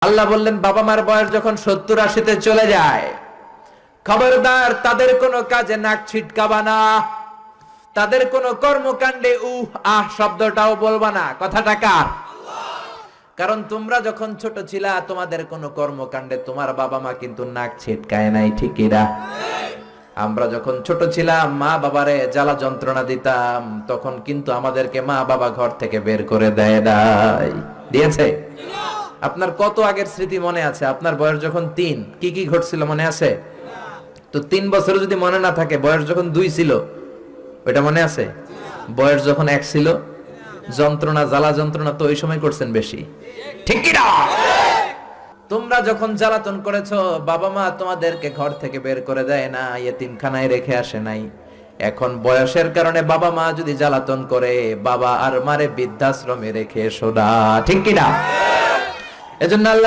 আল্লাহ বললেন বাবা মার বয়স যখন 70-80-তে চলে যায়, খবরদার তাদের কোনো কাজে নাক ছিটকাবা না, তাদের কোনো কর্মকাণ্ডে শব্দটাও বলবা না। কথাটা কার? কারণ তোমরা যখন ছোট ছিলা তোমাদের কোনো কর্মকাণ্ডে তোমার বাবা মা কিন্তু নাক ছিটকায় নাই, ঠিক কিনা? আমরা যখন ছোট ছিলাম মা বাবারে জ্বালা যন্ত্রণা দিতাম, তখন কিন্তু আমাদেরকে মা বাবা ঘর থেকে বের করে দেয় নাই, দিয়েছে? আপনার কত আগের স্মৃতি মনে আছে? আপনার বয়স যখন 3 কি কি ঘটছিল মনে আছে? তো 3 বছর যদি মনে না থাকে, বয়স যখন 2 ছিল ওইটা মনে আছে? বয়স যখন 1 ছিল, যন্ত্রণা জ্বালা যন্ত্রণা তো ওই সময় করছেন বেশি, ঠিক কি না? তোমরা যখন জ্বালাতন করেছো বাবা মা তোমাদেরকে ঘর থেকে বের করে দেয় না, ইয়েতিমখানায় রেখে আসে নাই। এখন বয়সের কারণে বাবা মা যদি জ্বালাতন করে, বাবা আর মারে বৃদ্ধাশ্রমে রেখে এসো না, ঠিক কি না? এজন্য আল্লাহ